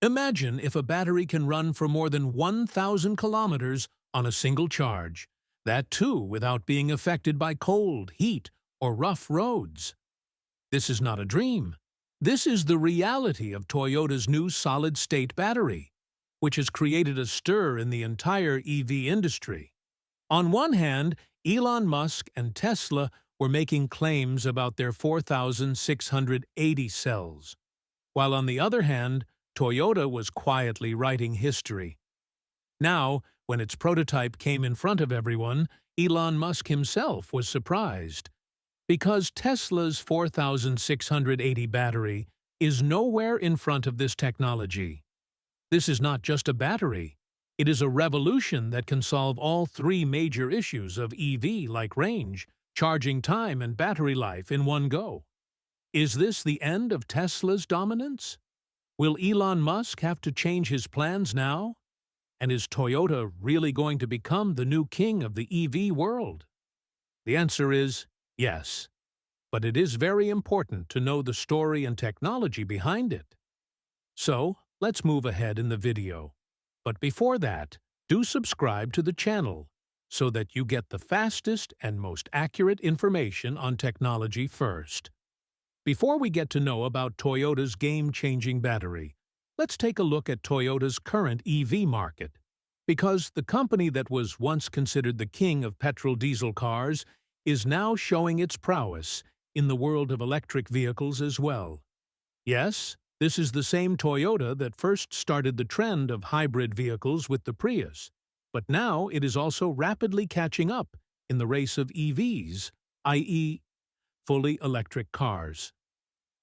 Imagine if a battery can run for more than 1,000 kilometers on a single charge. That too without being affected by cold, heat, or rough roads. This is not a dream. This is the reality of Toyota's new solid-state battery, which has created a stir in the entire EV industry. On one hand, Elon Musk and Tesla were making claims about their 4,680 cells, while on the other hand, Toyota was quietly writing history. Now, when its prototype came in front of everyone, Elon Musk himself was surprised, because Tesla's 4,680 battery is nowhere in front of this technology. This is not just a battery. It is a revolution that can solve all three major issues of EV like range, charging time, and battery life in one go. Is this the end of Tesla's dominance? Will Elon Musk have to change his plans now? And is Toyota really going to become the new king of the EV world? The answer is yes. But it is very important to know the story and technology behind it. So, let's move ahead in the video. But before that, do subscribe to the channel so that you get the fastest and most accurate information on technology first. Before we get to know about Toyota's game-changing battery, let's take a look at Toyota's current EV market. Because the company that was once considered the king of petrol-diesel cars is now showing its prowess in the world of electric vehicles as well. Yes, this is the same Toyota that first started the trend of hybrid vehicles with the Prius, but now it is also rapidly catching up in the race of EVs, i.e., fully electric cars.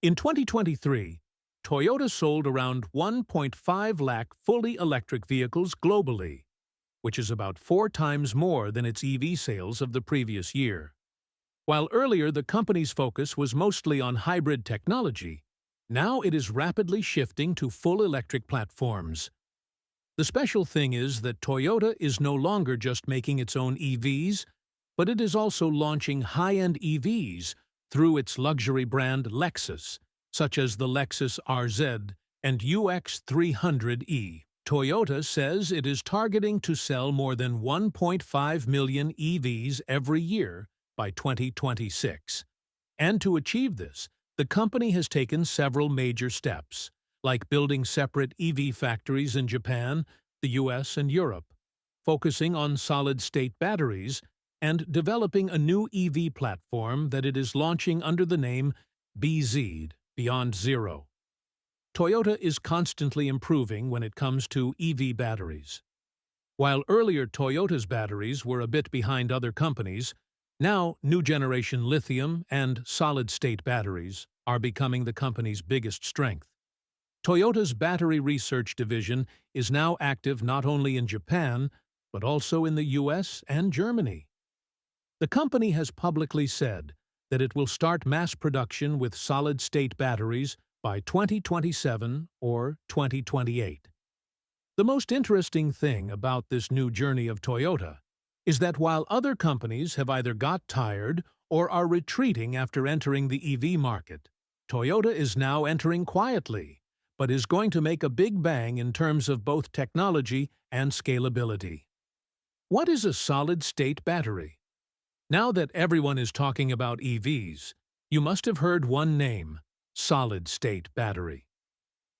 In 2023, Toyota sold around 1.5 lakh fully electric vehicles globally, which is about 4 times more than its EV sales of the previous year. While earlier the company's focus was mostly on hybrid technology, now it is rapidly shifting to full electric platforms. The special thing is that Toyota is no longer just making its own EVs, but it is also launching high-end EVs through its luxury brand Lexus, such as the Lexus RZ and UX300e. Toyota says it is targeting to sell more than 1.5 million EVs every year by 2026. And to achieve this, the company has taken several major steps, like building separate EV factories in Japan, the US, and Europe, focusing on solid-state batteries, and developing a new EV platform that it is launching under the name BZ, Beyond Zero. Toyota is constantly improving when it comes to EV batteries. While earlier Toyota's batteries were a bit behind other companies, now new generation lithium and solid-state batteries are becoming the company's biggest strength. Toyota's battery research division is now active not only in Japan, but also in the US and Germany. The company has publicly said that it will start mass production with solid-state batteries by 2027 or 2028. The most interesting thing about this new journey of Toyota is that while other companies have either got tired or are retreating after entering the EV market, Toyota is now entering quietly, but is going to make a big bang in terms of both technology and scalability. What is a solid-state battery? Now that everyone is talking about EVs, you must have heard one name: solid-state battery.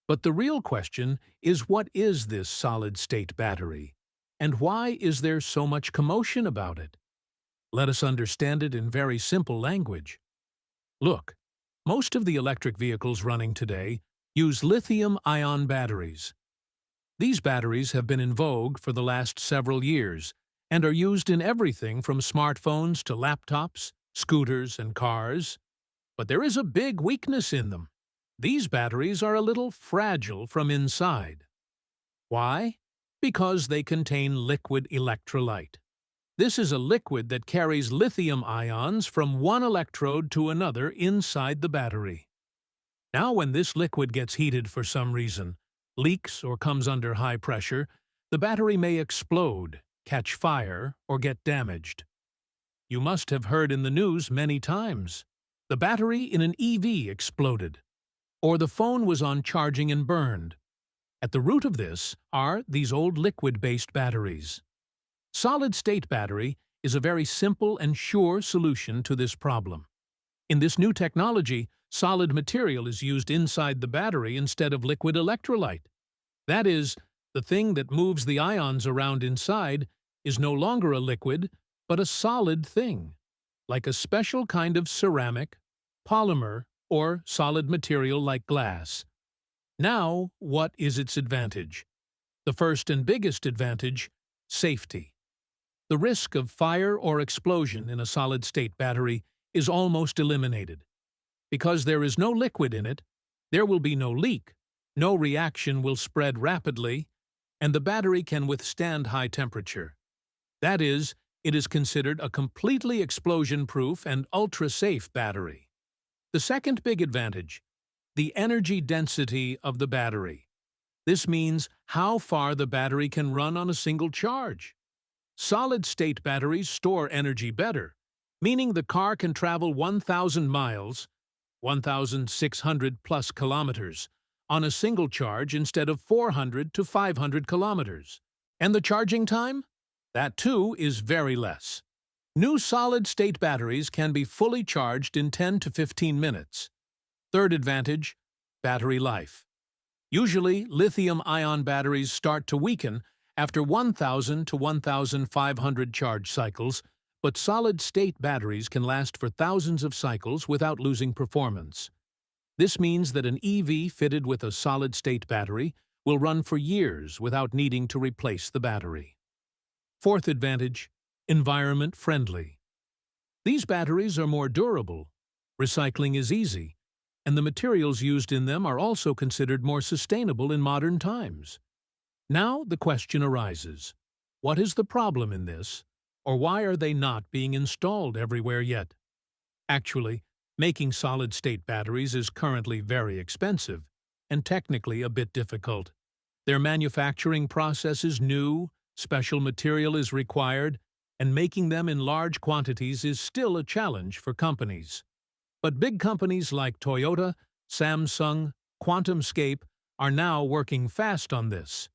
But the real question is, what is this solid-state battery? And why is there so much commotion about it? Let us understand it in very simple language. Look, most of the electric vehicles running today use lithium-ion batteries. These batteries have been in vogue for the last several years and are used in everything from smartphones to laptops, scooters, and cars. But there is a big weakness in them. These batteries are a little fragile from inside. Why? Because they contain liquid electrolyte. This is a liquid that carries lithium ions from one electrode to another inside the battery. Now, when this liquid gets heated for some reason, leaks or comes under high pressure, the battery may explode, catch fire, or get damaged. You must have heard in the news many times. The battery in an EV exploded, or the phone was on charging and burned. At the root of this are these old liquid-based batteries. Solid-state battery is a very simple and sure solution to this problem. In this new technology, solid material is used inside the battery instead of liquid electrolyte. That is, the thing that moves the ions around inside is no longer a liquid, but a solid thing, like a special kind of ceramic, polymer, or solid material like glass. Now, what is its advantage? The first and biggest advantage: safety. The risk of fire or explosion in a solid-state battery is almost eliminated. Because there is no liquid in it, there will be no leak, no reaction will spread rapidly, and the battery can withstand high temperature. That is, it is considered a completely explosion-proof and ultra-safe battery. The second big advantage: the energy density of the battery. This means how far the battery can run on a single charge. Solid-state batteries store energy better, meaning the car can travel 1,000 miles, 1,600 plus kilometers, on a single charge instead of 400 to 500 kilometers. And the charging time? That too is very less. New solid-state batteries can be fully charged in 10 to 15 minutes. Third advantage: battery life. Usually, lithium-ion batteries start to weaken after 1,000 to 1,500 charge cycles, but solid-state batteries can last for thousands of cycles without losing performance. This means that an EV fitted with a solid-state battery will run for years without needing to replace the battery. Fourth advantage: environment-friendly. These batteries are more durable, recycling is easy, and the materials used in them are also considered more sustainable in modern times. Now the question arises: what is the problem in this, or why are they not being installed everywhere yet? Actually, making solid-state batteries is currently very expensive and technically a bit difficult. Their manufacturing process is new, special material is required, and making them in large quantities is still a challenge for companies. But big companies like Toyota, Samsung, QuantumScape are now working fast on this.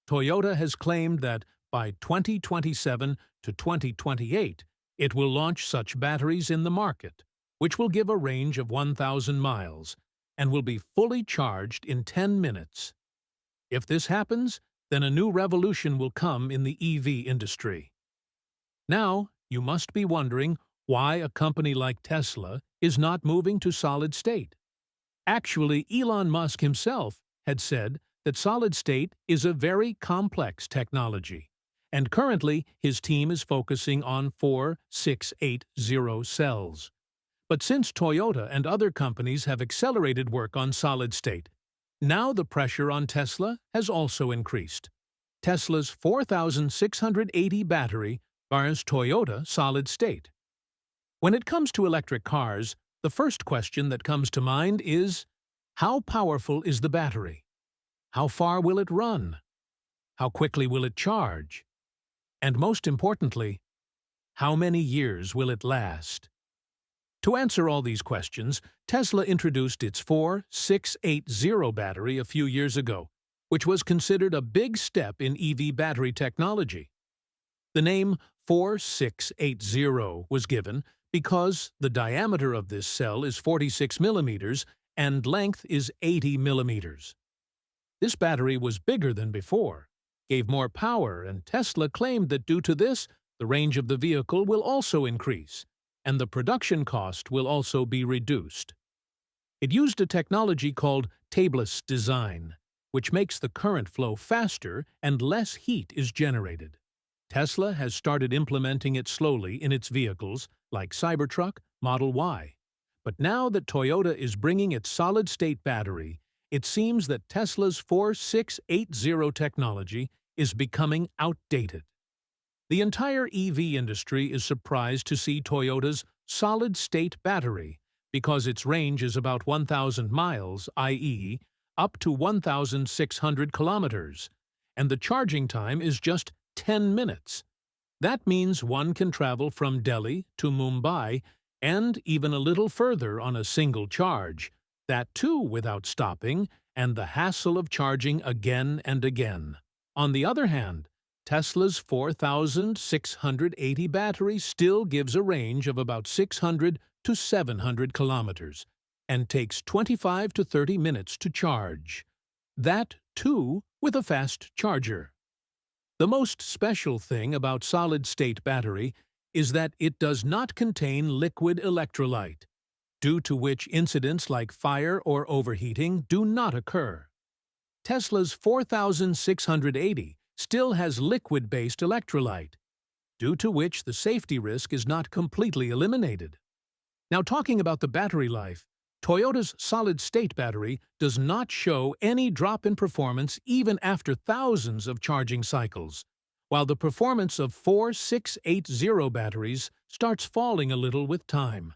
Toyota has claimed that by 2027 to 2028, it will launch such batteries in the market, which will give a range of 1,000 miles and will be fully charged in 10 minutes. If this happens, then a new revolution will come in the EV industry. Now, you must be wondering why a company like Tesla is not moving to solid-state. Actually, Elon Musk himself had said that solid-state is a very complex technology, and currently his team is focusing on 4680 cells. But since Toyota and other companies have accelerated work on solid-state, now the pressure on Tesla has also increased. Tesla's 4680 battery bars Toyota solid-state. When it comes to electric cars, the first question that comes to mind is: how powerful is the battery? How far will it run? How quickly will it charge? And most importantly, how many years will it last? To answer all these questions, Tesla introduced its 4680 battery a few years ago, which was considered a big step in EV battery technology. The name 4680 was given because the diameter of this cell is 46 millimeters and length is 80 millimeters. This battery was bigger than before, gave more power, and Tesla claimed that due to this, the range of the vehicle will also increase, and the production cost will also be reduced. It used a technology called Tableless Design, which makes the current flow faster and less heat is generated. Tesla has started implementing it slowly in its vehicles, like Cybertruck, Model Y. But now that Toyota is bringing its solid-state battery, it seems that Tesla's 4680 technology is becoming outdated. The entire EV industry is surprised to see Toyota's solid-state battery because its range is about 1,000 miles, i.e., up to 1,600 kilometers, and the charging time is just 10 minutes. That means one can travel from Delhi to Mumbai and even a little further on a single charge, that too without stopping and the hassle of charging again and again. On the other hand, Tesla's 4,680 battery still gives a range of about 600 to 700 kilometers and takes 25 to 30 minutes to charge. That, too, with a fast charger. The most special thing about solid-state battery is that it does not contain liquid electrolyte, due to which incidents like fire or overheating do not occur. Tesla's 4,680 still has liquid-based electrolyte, due to which the safety risk is not completely eliminated. Now, talking about the battery life, Toyota's solid-state battery does not show any drop in performance even after thousands of charging cycles, while the performance of 4,680 batteries starts falling a little with time.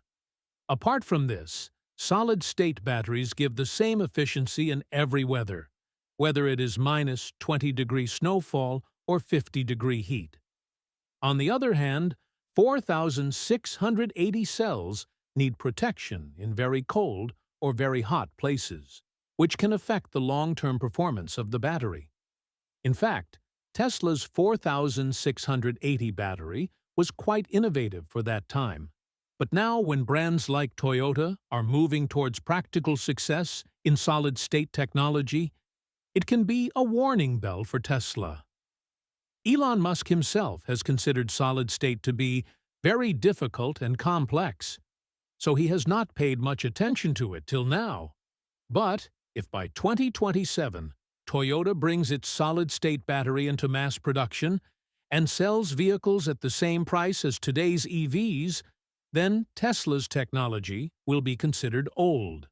Apart from this, solid-state batteries give the same efficiency in every weather, whether it is minus 20-degree snowfall or 50-degree heat. On the other hand, 4,680 cells need protection in very cold or very hot places, which can affect the long-term performance of the battery. In fact, Tesla's 4,680 battery was quite innovative for that time. But now, when brands like Toyota are moving towards practical success in solid-state technology, it can be a warning bell for Tesla. Elon Musk himself has considered solid-state to be very difficult and complex, so he has not paid much attention to it till now. But if by 2027 Toyota brings its solid-state battery into mass production and sells vehicles at the same price as today's EVs, then Tesla's technology will be considered old.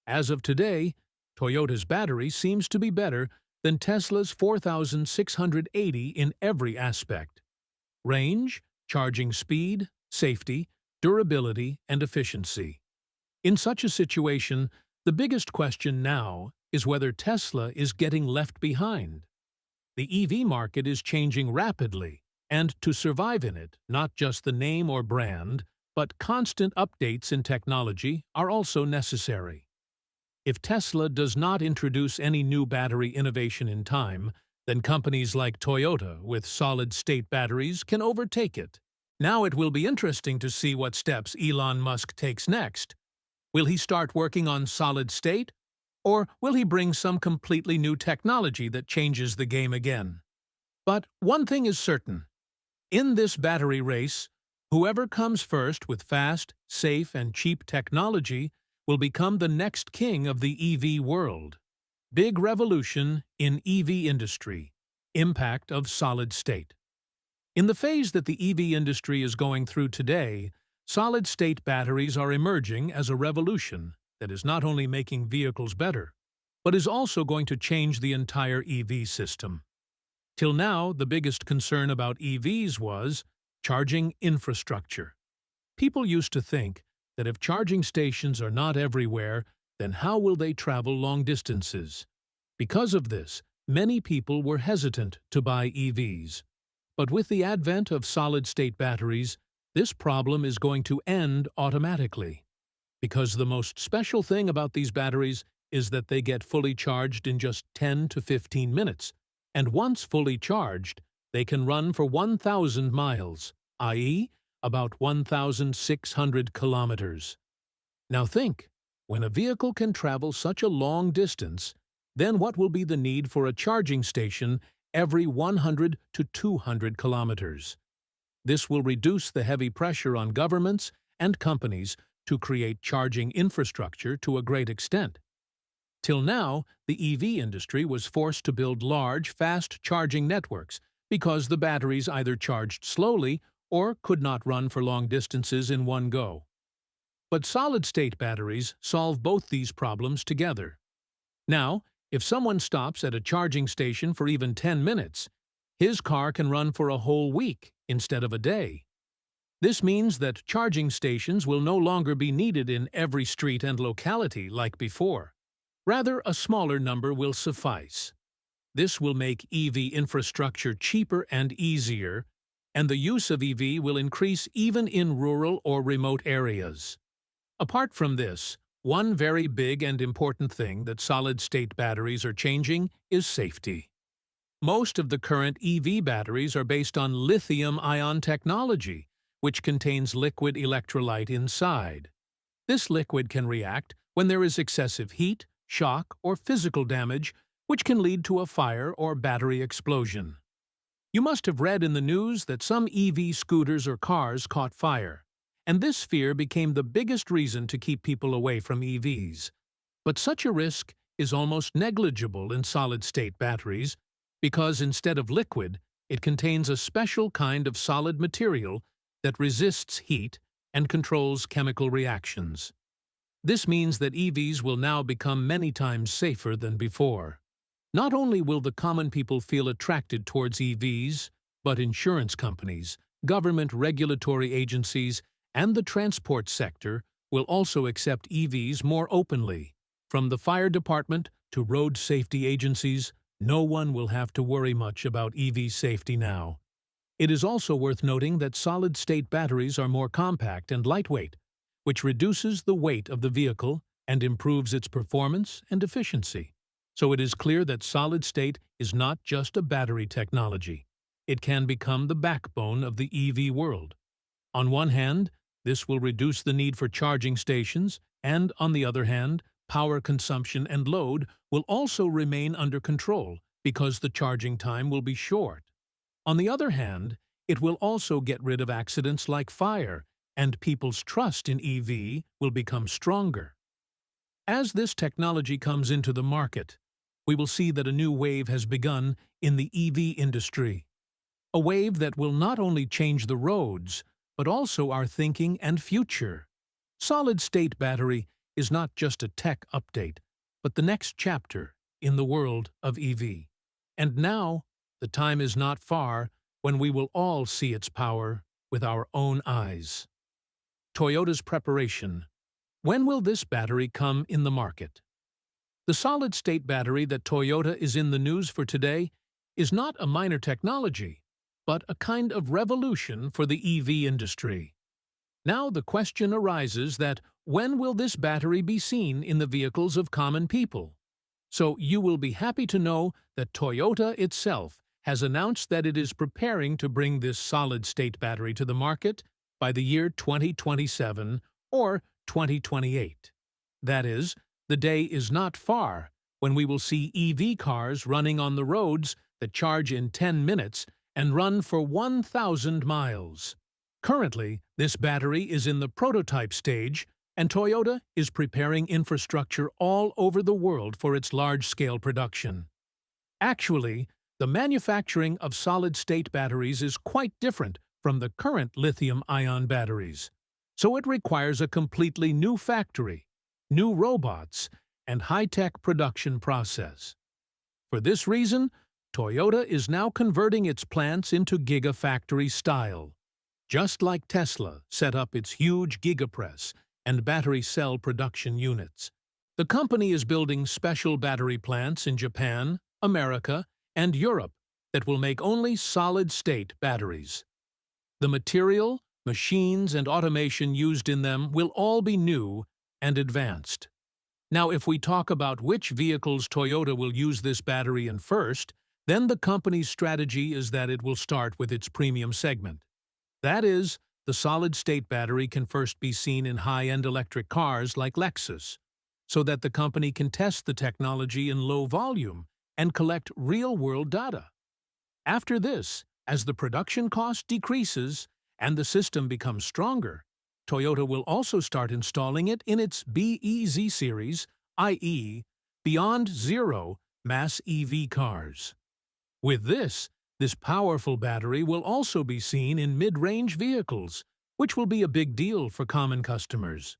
As of today, Toyota's battery seems to be better than Tesla's 4,680 in every aspect: range, charging speed, safety, durability, and efficiency. In such a situation, the biggest question now is whether Tesla is getting left behind. The EV market is changing rapidly, and to survive in it, not just the name or brand, but constant updates in technology are also necessary. If Tesla does not introduce any new battery innovation in time, then companies like Toyota with solid-state batteries can overtake it. Now it will be interesting to see what steps Elon Musk takes next. Will he start working on solid-state, or will he bring some completely new technology that changes the game again? But one thing is certain. In this battery race, whoever comes first with fast, safe, and cheap technology will become the next king of the EV world. Big revolution in EV industry. Impact of solid-state. In the phase that the EV industry is going through today, solid-state batteries are emerging as a revolution that is not only making vehicles better, but is also going to change the entire EV system. Till now, the biggest concern about EVs was charging infrastructure. People used to think that if charging stations are not everywhere, then how will they travel long distances? Because of this, many people were hesitant to buy EVs. But with the advent of solid-state batteries, this problem is going to end automatically. Because the most special thing about these batteries is that they get fully charged in just 10 to 15 minutes, and once fully charged, they can run for 1,000 miles, i.e., about 1,600 kilometers. Now think, when a vehicle can travel such a long distance, then what will be the need for a charging station every 100 to 200 kilometers? This will reduce the heavy pressure on governments and companies to create charging infrastructure to a great extent. Till now, the EV industry was forced to build large, fast-charging networks because the batteries either charged slowly or could not run for long distances in one go. But solid-state batteries solve both these problems together. Now, if someone stops at a charging station for even 10 minutes, his car can run for a whole week instead of a day. This means that charging stations will no longer be needed in every street and locality like before. Rather, a smaller number will suffice. This will make EV infrastructure cheaper and easier, and the use of EV will increase even in rural or remote areas. Apart from this, One very big and important thing that solid-state batteries are changing is safety. Most of the current EV batteries are based on lithium-ion technology, which contains liquid electrolyte inside. This liquid can react when there is excessive heat, shock, or physical damage, which can lead to a fire or battery explosion. You must have read in the news that some EV scooters or cars caught fire, and this fear became the biggest reason to keep people away from EVs. But such a risk is almost negligible in solid-state batteries because instead of liquid, it contains a special kind of solid material that resists heat and controls chemical reactions. This means that EVs will now become many times safer than before. Not only will the common people feel attracted towards EVs, but insurance companies, government regulatory agencies, and the transport sector will also accept EVs more openly. From the fire department to road safety agencies, no one will have to worry much about EV safety now. It is also worth noting that solid-state batteries are more compact and lightweight, which reduces the weight of the vehicle and improves its performance and efficiency. So it is clear that solid-state is not just a battery technology. It can become the backbone of the EV world. On one hand, this will reduce the need for charging stations, and on the other hand, power consumption and load will also remain under control because the charging time will be short. On the other hand, it will also get rid of accidents like fire, and people's trust in EV will become stronger. As this technology comes into the market, we will see that a new wave has begun in the EV industry. A wave that will not only change the roads, but also our thinking and future. Solid-state battery is not just a tech update, but the next chapter in the world of EV. And now, the time is not far when we will all see its power with our own eyes. Toyota's preparation. When will this battery come in the market? The solid-state battery that Toyota is in the news for today is not a minor technology, but a kind of revolution for the EV industry. Now the question arises that when will this battery be seen in the vehicles of common people? So you will be happy to know that Toyota itself has announced that it is preparing to bring this solid-state battery to the market by the year 2027 or 2028. That is, the day is not far when we will see EV cars running on the roads that charge in 10 minutes and run for 1,000 miles. Currently, this battery is in the prototype stage, and Toyota is preparing infrastructure all over the world for its large-scale production. Actually, the manufacturing of solid-state batteries is quite different from the current lithium-ion batteries, so it requires a completely new factory, new robots, and high-tech production process. For this reason, Toyota is now converting its plants into gigafactory style, just like Tesla set up its huge gigapress and battery cell production units. The company is building special battery plants in Japan, America, and Europe that will make only solid-state batteries. The material, machines, and automation used in them will all be new and advanced. Now, if we talk about which vehicles Toyota will use this battery in first, then the company's strategy is that it will start with its premium segment. That is, the solid-state battery can first be seen in high-end electric cars like Lexus, so that the company can test the technology in low volume and collect real-world data. After this, as the production cost decreases and the system becomes stronger, Toyota will also start installing it in its BEZ series, i.e., Beyond Zero mass EV cars. With this powerful battery will also be seen in mid-range vehicles, which will be a big deal for common customers.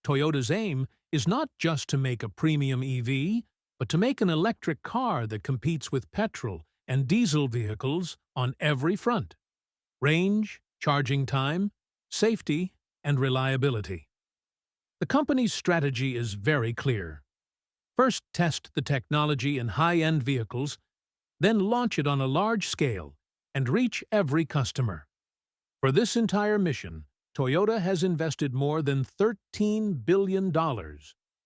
Toyota's aim is not just to make a premium EV, but to make an electric car that competes with petrol and diesel vehicles on every front: range, charging time, safety, and reliability. The company's strategy is very clear. First, test the technology in high-end vehicles, then launch it on a large scale and reach every customer. For this entire mission, Toyota has invested more than $13 billion,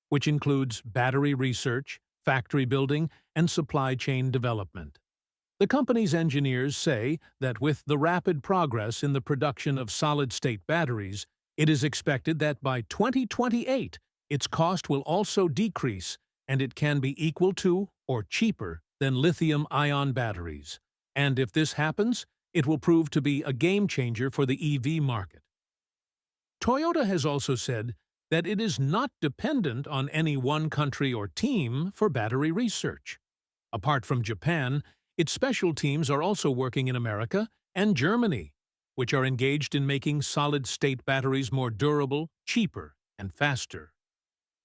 which includes battery research, factory building, and supply chain development. The company's engineers say that with the rapid progress in the production of solid-state batteries, it is expected that by 2028, its cost will also decrease and it can be equal to or cheaper than lithium-ion batteries. And if this happens, it will prove to be a game-changer for the EV market. Toyota has also said that it is not dependent on any one country or team for battery research. Apart from Japan, its special teams are also working in America and Germany, which are engaged in making solid-state batteries more durable, cheaper, and faster.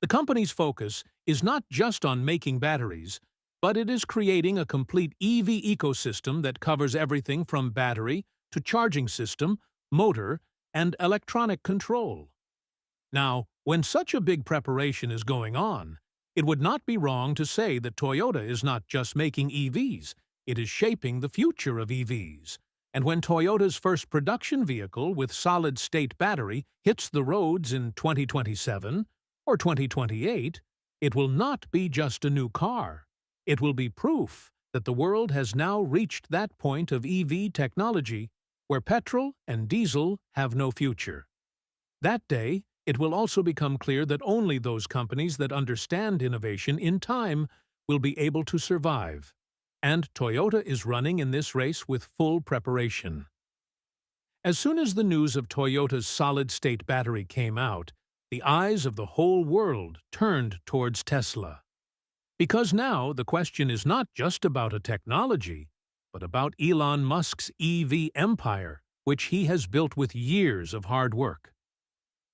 The company's focus is not just on making batteries, but it is creating a complete EV ecosystem that covers everything from battery to charging system, motor, and electronic control. Now, when such a big preparation is going on, it would not be wrong to say that Toyota is not just making EVs, it is shaping the future of EVs. And when Toyota's first production vehicle with solid-state battery hits the roads in 2027 or 2028, it will not be just a new car. It will be proof that the world has now reached that point of EV technology where petrol and diesel have no future. That day, it will also become clear that only those companies that understand innovation in time will be able to survive. And Toyota is running in this race with full preparation. As soon as the news of Toyota's solid-state battery came out, the eyes of the whole world turned towards Tesla. Because now the question is not just about a technology, but about Elon Musk's EV empire, which he has built with years of hard work.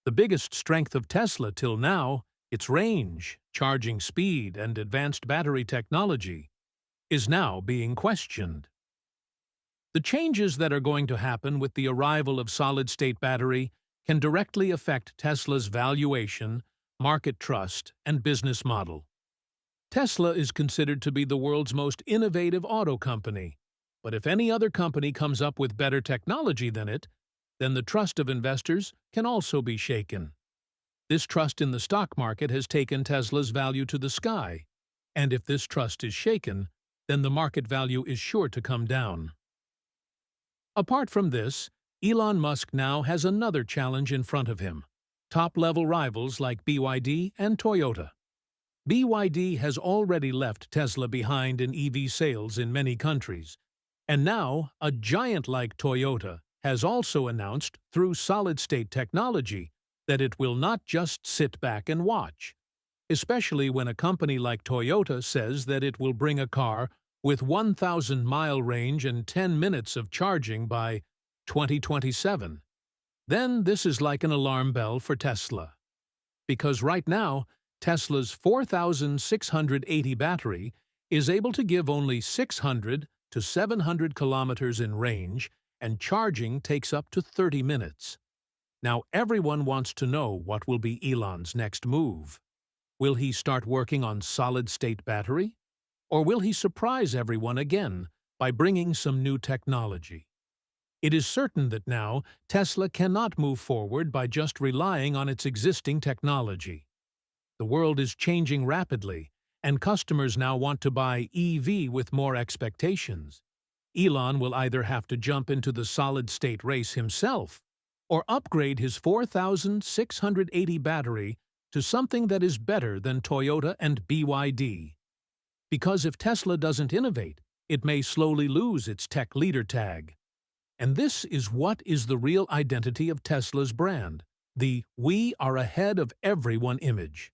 The biggest strength of Tesla till now, its range, charging speed, and advanced battery technology, is now being questioned. The changes that are going to happen with the arrival of solid-state battery can directly affect Tesla's valuation, market trust, and business model. Tesla is considered to be the world's most innovative auto company, but if any other company comes up with better technology than it, then the trust of investors can also be shaken. This trust in the stock market has taken Tesla's value to the sky, and if this trust is shaken, then the market value is sure to come down. Apart from this, Elon Musk now has another challenge in front of him: top-level rivals like BYD and Toyota. BYD has already left Tesla behind in EV sales in many countries, and now a giant like Toyota has also announced through solid-state technology that it will not just sit back and watch, especially when a company like Toyota says that it will bring a car with 1,000-mile range and 10 minutes of charging by 2027. Then this is like an alarm bell for Tesla. Because right now, Tesla's 4,680 battery is able to give only 600 to 700 kilometers in range, and charging takes up to 30 minutes. Now everyone wants to know what will be Elon's next move. Will he start working on solid-state battery? Or will he surprise everyone again by bringing some new technology? It is certain that now Tesla cannot move forward by just relying on its existing technology. The world is changing rapidly, and customers now want to buy EV with more expectations. Elon will either have to jump into the solid-state race himself or upgrade his 4,680 battery to something that is better than Toyota and BYD. Because if Tesla doesn't innovate, it may slowly lose its tech leader tag. And this is what is the real identity of Tesla's brand, the "we are ahead of everyone" image.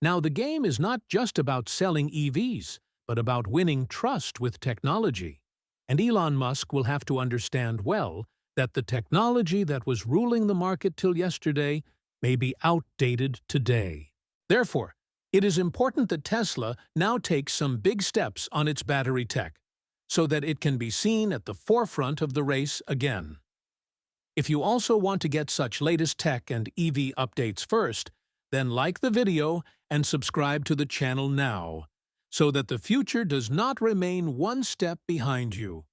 Now, the game is not just about selling EVs, but about winning trust with technology. And Elon Musk will have to understand well that the technology that was ruling the market till yesterday may be outdated today. Therefore, it is important that Tesla now takes some big steps on its battery tech, so that it can be seen at the forefront of the race again. If you also want to get such latest tech and EV updates first, then like the video and subscribe to the channel now, so that the future does not remain one step behind you.